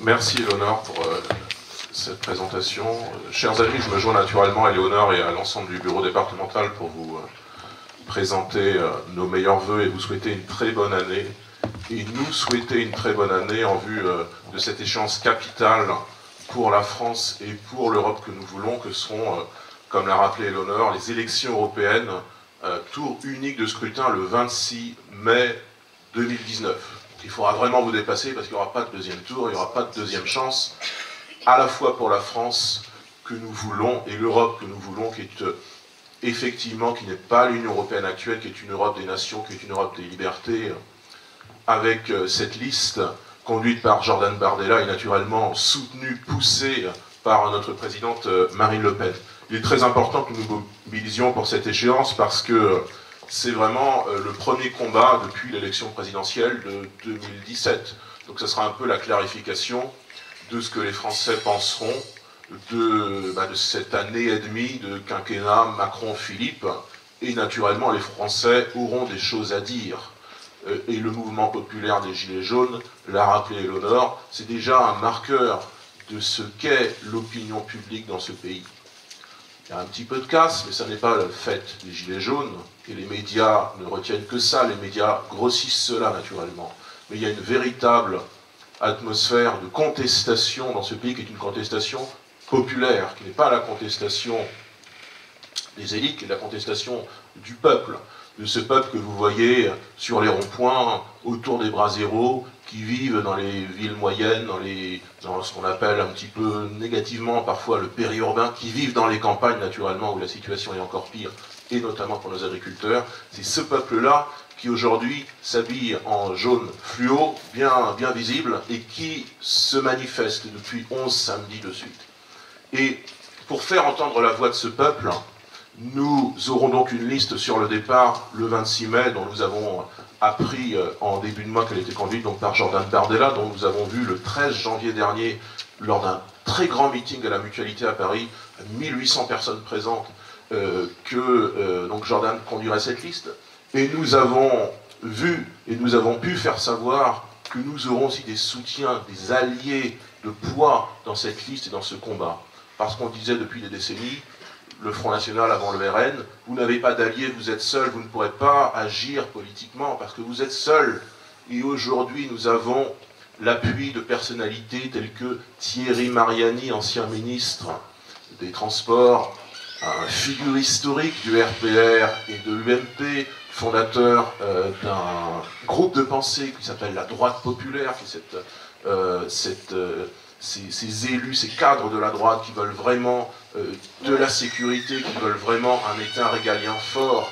Merci Éléonore pour cette présentation. Chers amis, je me joins naturellement à Éléonore et à l'ensemble du bureau départemental pour vous présenter nos meilleurs vœux et vous souhaiter une très bonne année. Et nous souhaiter une très bonne année en vue de cette échéance capitale pour la France et pour l'Europe que nous voulons, que seront, comme l'a rappelé Éléonore, les élections européennes, tour unique de scrutin le 26 mai 2019. Il faudra vraiment vous dépasser parce qu'il n'y aura pas de deuxième tour, il n'y aura pas de deuxième chance, à la fois pour la France que nous voulons et l'Europe que nous voulons, qui est effectivement, qui n'est pas l'Union européenne actuelle, qui est une Europe des nations, qui est une Europe des libertés, avec cette liste conduite par Jordan Bardella et naturellement soutenue, poussée par notre présidente Marine Le Pen. Il est très important que nous nous mobilisions pour cette échéance parce que c'est vraiment le premier combat depuis l'élection présidentielle de 2017. Donc ce sera un peu la clarification de ce que les Français penseront de cette année et demie de quinquennat Macron-Philippe. Et naturellement, les Français auront des choses à dire. Et le mouvement populaire des Gilets jaunes, l'a rappelé Éléonore, c'est déjà un marqueur de ce qu'est l'opinion publique dans ce pays. Il y a un petit peu de casse, mais ça n'est pas le fait des Gilets jaunes, et les médias ne retiennent que ça, les médias grossissent cela naturellement. Mais il y a une véritable atmosphère de contestation dans ce pays, qui est une contestation populaire, qui n'est pas la contestation des élites, qui est la contestation du peuple, de ce peuple que vous voyez sur les ronds-points, autour des braseros, qui vivent dans les villes moyennes, dans ce qu'on appelle un petit peu négativement parfois le périurbain, qui vivent dans les campagnes naturellement où la situation est encore pire, et notamment pour nos agriculteurs. C'est ce peuple-là qui aujourd'hui s'habille en jaune fluo, bien visible, et qui se manifeste depuis 11 samedis de suite. Et pour faire entendre la voix de ce peuple, nous aurons donc une liste sur le départ le 26 mai, dont nous avons appris en début de mois qu'elle était conduite donc par Jordan Bardella, dont nous avons vu le 13 janvier dernier, lors d'un très grand meeting à la Mutualité à Paris, 1800 personnes présentes, donc Jordan conduirait cette liste. Et nous avons vu et nous avons pu faire savoir que nous aurons aussi des soutiens, des alliés de poids dans cette liste et dans ce combat. Parce qu'on disait depuis des décennies, le Front National avant le RN, vous n'avez pas d'alliés, vous êtes seul, vous ne pourrez pas agir politiquement parce que vous êtes seul. Et aujourd'hui, nous avons l'appui de personnalités telles que Thierry Mariani, ancien ministre des Transports, un figure historique du RPR et de l'UMP, fondateur d'un groupe de pensée qui s'appelle la droite populaire, qui est ces élus, ces cadres de la droite qui veulent vraiment de la sécurité, qui veulent vraiment un État régalien fort.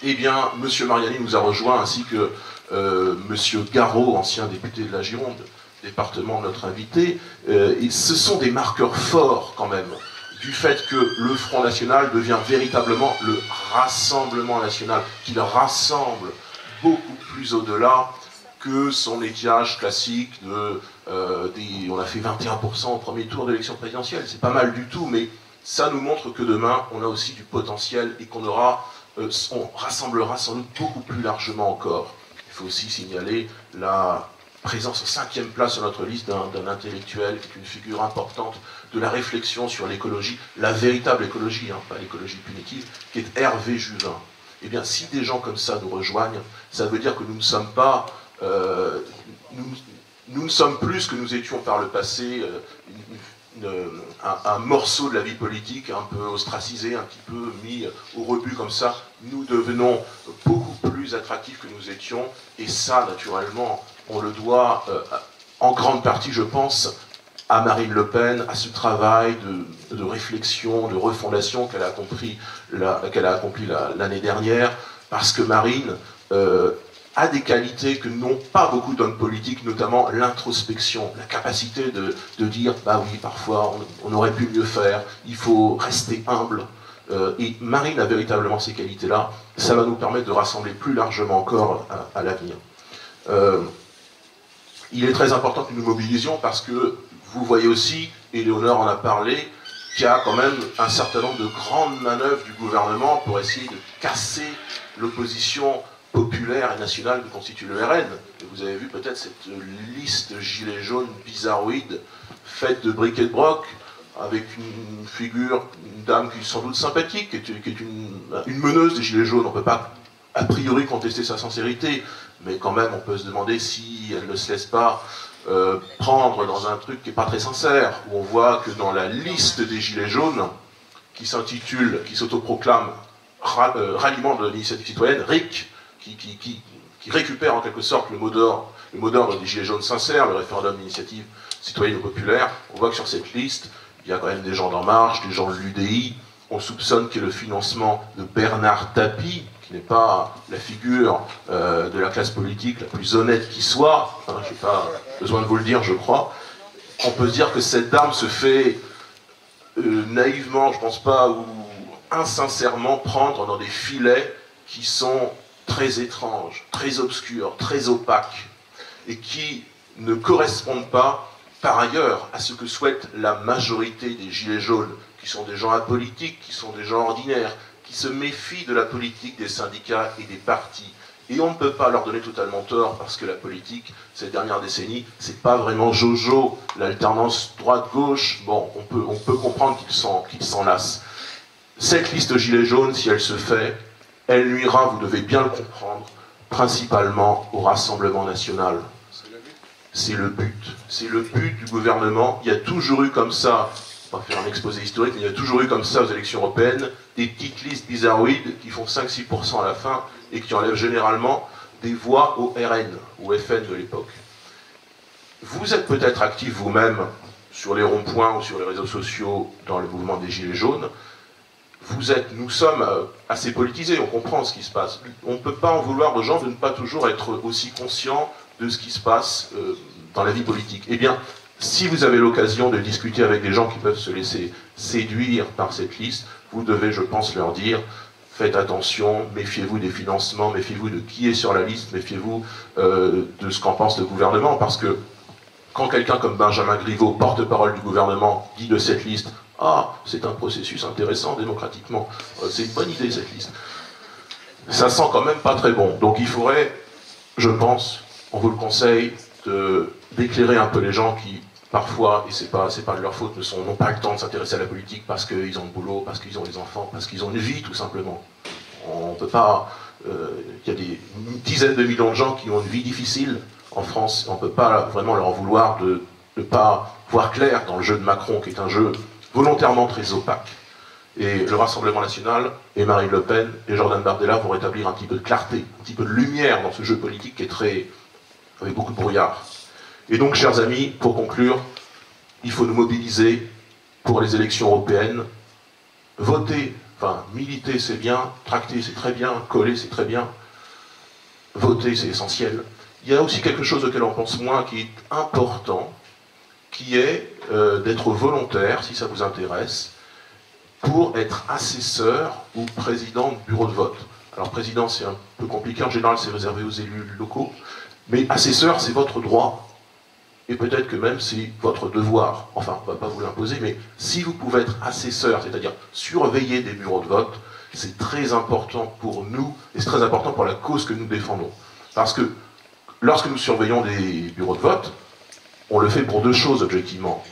Eh bien, M. Mariani nous a rejoints, ainsi que M. Garot, ancien député de la Gironde, département notre invité. Et ce sont des marqueurs forts, quand même, du fait que le Front National devient véritablement le Rassemblement National, qu'il rassemble beaucoup plus au-delà que son étiage classique on a fait 21% au premier tour de l'élection présidentielle. C'est pas mal du tout, mais ça nous montre que demain, on a aussi du potentiel et qu'on on rassemblera sans doute beaucoup plus largement encore. Il faut aussi signaler la présence en 5e place sur notre liste d'un intellectuel qui est une figure importante de la réflexion sur l'écologie, la véritable écologie, pas l'écologie punitive, qui est Hervé Juvin. Eh bien, si des gens comme ça nous rejoignent, ça veut dire que nous ne sommes pas... nous ne sommes plus ce que nous étions par le passé, un morceau de la vie politique, un peu ostracisé, un petit peu mis au rebut comme ça. Nous devenons beaucoup plus attractifs que nous étions, et ça, naturellement, on le doit en grande partie, je pense, à Marine Le Pen, à ce travail de réflexion, de refondation qu'elle a accompli l'année dernière, parce que Marine a des qualités que n'ont pas beaucoup d'hommes politiques, notamment l'introspection, la capacité de dire « bah oui, parfois on aurait pu mieux faire, il faut rester humble ». Et Marine a véritablement ces qualités-là, ça va nous permettre de rassembler plus largement encore à l'avenir. Il est très important que nous nous mobilisions parce que vous voyez aussi, et Éléonore en a parlé, qu'il y a quand même un certain nombre de grandes manœuvres du gouvernement pour essayer de casser l'opposition populaire et nationale que constitue le RN. Et vous avez vu peut-être cette liste gilets jaunes bizarroïde, faite de bric et de broc, avec une figure, une dame qui est sans doute sympathique, qui est une meneuse des gilets jaunes. On ne peut pas a priori contester sa sincérité, mais quand même on peut se demander si elle ne se laisse pas prendre dans un truc qui n'est pas très sincère, où on voit que dans la liste des gilets jaunes, qui s'intitule, qui s'autoproclame Ralliement de l'initiative citoyenne, RIC, qui récupère en quelque sorte le mot d'ordre des gilets jaunes sincères, le référendum d'initiative citoyenne ou populaire, on voit que sur cette liste, il y a quand même des gens d'En Marche, des gens de l'UDI, on soupçonne qu'il y ait le financement de Bernard Tapie, qui n'est pas la figure de la classe politique la plus honnête qui soit, hein, je n'ai pas besoin de vous le dire, je crois. On peut se dire que cette dame se fait naïvement, je ne pense pas, ou insincèrement prendre dans des filets qui sont très étranges, très obscurs, très opaques, et qui ne correspondent pas, par ailleurs, à ce que souhaite la majorité des gilets jaunes, qui sont des gens apolitiques, qui sont des gens ordinaires, qui se méfient de la politique des syndicats et des partis. Et on ne peut pas leur donner totalement tort, parce que la politique, ces dernières décennies, c'est pas vraiment Jojo, l'alternance droite-gauche. Bon, on peut comprendre qu'ils s'en lassent. Cette liste gilets jaunes, si elle se fait, elle nuira, vous devez bien le comprendre, principalement au Rassemblement national. C'est le but. C'est le but du gouvernement. Il y a toujours eu comme ça, on va faire un exposé historique, mais il y a toujours eu comme ça aux élections européennes, des petites listes bizarroïdes qui font 5-6% à la fin et qui enlèvent généralement des voix au RN, au FN de l'époque. Vous êtes peut-être actif vous-même sur les ronds-points ou sur les réseaux sociaux dans le mouvement des Gilets jaunes. Nous sommes assez politisés, on comprend ce qui se passe. On ne peut pas en vouloir aux gens de ne pas toujours être aussi conscients de ce qui se passe dans la vie politique. Eh bien, si vous avez l'occasion de discuter avec des gens qui peuvent se laisser séduire par cette liste, vous devez, je pense, leur dire faites attention, méfiez-vous des financements, méfiez-vous de qui est sur la liste, méfiez-vous de ce qu'en pense le gouvernement, parce que quand quelqu'un comme Benjamin Griveaux, porte-parole du gouvernement, dit de cette liste « Ah, c'est un processus intéressant démocratiquement, c'est une bonne idée cette liste », ça sent quand même pas très bon. Donc il faudrait, je pense, on vous le conseille, d'éclairer un peu les gens qui, parfois, et c'est pas de leur faute, n'ont pas le temps de s'intéresser à la politique parce qu'ils ont le boulot, parce qu'ils ont les enfants, parce qu'ils ont une vie, tout simplement. On peut pas... Il y a des dizaines de millions de gens qui ont une vie difficile en France. On ne peut pas vraiment leur en vouloir de ne pas voir clair dans le jeu de Macron, qui est un jeu volontairement très opaque. Et le Rassemblement national, et Marine Le Pen, et Jordan Bardella vont rétablir un petit peu de clarté, un petit peu de lumière dans ce jeu politique qui est avec beaucoup de brouillard. Et donc, chers amis, pour conclure, il faut nous mobiliser pour les élections européennes. Voter, enfin, militer c'est bien, tracter c'est très bien, coller c'est très bien. Voter c'est essentiel. Il y a aussi quelque chose auquel on pense moins qui est important, qui est d'être volontaire, si ça vous intéresse, pour être assesseur ou président de bureau de vote. Alors président c'est un peu compliqué, en général c'est réservé aux élus locaux, mais assesseur c'est votre droit, et peut-être que même c'est votre devoir. Enfin, on ne va pas vous l'imposer, mais si vous pouvez être assesseur, c'est-à-dire surveiller des bureaux de vote, c'est très important pour nous, et c'est très important pour la cause que nous défendons. Parce que lorsque nous surveillons des bureaux de vote, on le fait pour deux choses objectivement.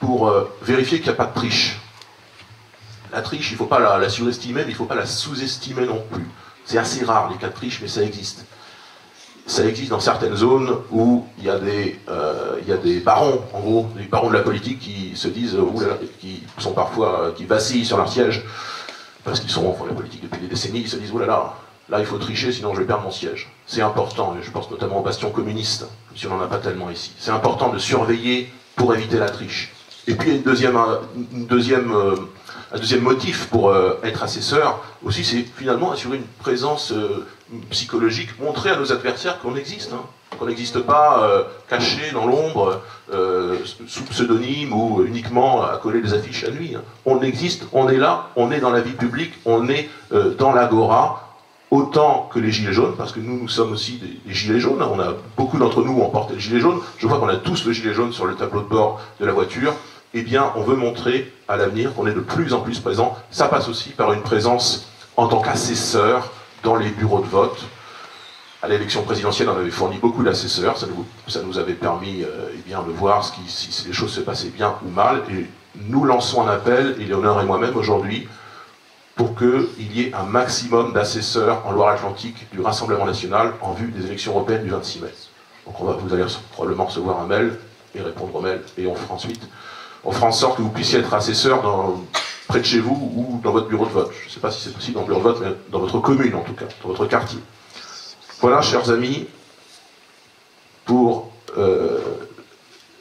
Pour vérifier qu'il n'y a pas de triche. La triche, il ne faut pas la surestimer, mais il ne faut pas la sous-estimer non plus. C'est assez rare les cas de triche, mais ça existe. Ça existe dans certaines zones où il y a des barons, en gros, des barons de la politique qui se disent, qui sont parfois, qui vacillent sur leur siège, parce qu'ils font la politique depuis des décennies, ils se disent, oh là, il faut tricher, sinon je vais perdre mon siège. C'est important, et je pense notamment au bastion communiste, même si on n'en a pas tellement ici. C'est important de surveiller pour éviter la triche. Et puis un deuxième motif pour être assesseur, aussi, c'est finalement assurer une présence psychologique, montrer à nos adversaires qu'on existe, hein, qu'on n'existe pas caché dans l'ombre, sous pseudonyme ou uniquement à coller des affiches à nuit. Hein. On existe, on est là, on est dans la vie publique, on est dans l'agora, autant que les gilets jaunes, parce que nous sommes aussi des gilets jaunes, hein. On a beaucoup d'entre nous ont porté le gilet jaune, je vois qu'on a tous le gilet jaune sur le tableau de bord de la voiture. Eh bien, on veut montrer à l'avenir qu'on est de plus en plus présent. Ça passe aussi par une présence en tant qu'assesseur dans les bureaux de vote. À l'élection présidentielle, on avait fourni beaucoup d'assesseurs, ça nous avait permis eh bien, de voir si les choses se passaient bien ou mal, et nous lançons un appel, Éléonore et moi-même aujourd'hui, pour qu'il y ait un maximum d'assesseurs en Loire-Atlantique du Rassemblement National en vue des élections européennes du 26 mai. Donc vous allez probablement recevoir un mail et répondre au mail, et on fera en sorte que vous puissiez être assesseur près de chez vous ou dans votre bureau de vote. Je ne sais pas si c'est possible dans le bureau de vote, mais dans votre commune en tout cas, dans votre quartier. Voilà, chers amis, pour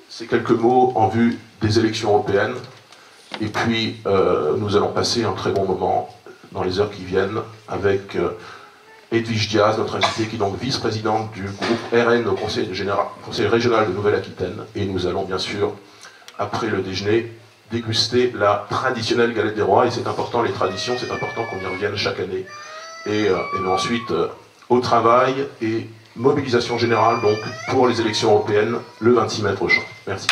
ces quelques mots en vue des élections européennes. Et puis, nous allons passer un très bon moment dans les heures qui viennent avec Edwige Diaz, notre invitée, qui est donc vice-présidente du groupe RN au Conseil régional de Nouvelle-Aquitaine. Et nous allons bien sûr, après le déjeuner, déguster la traditionnelle galette des rois. Et c'est important, les traditions, c'est important qu'on y revienne chaque année. Et ensuite, au travail et mobilisation générale donc pour les élections européennes le 26 mai prochain. Merci.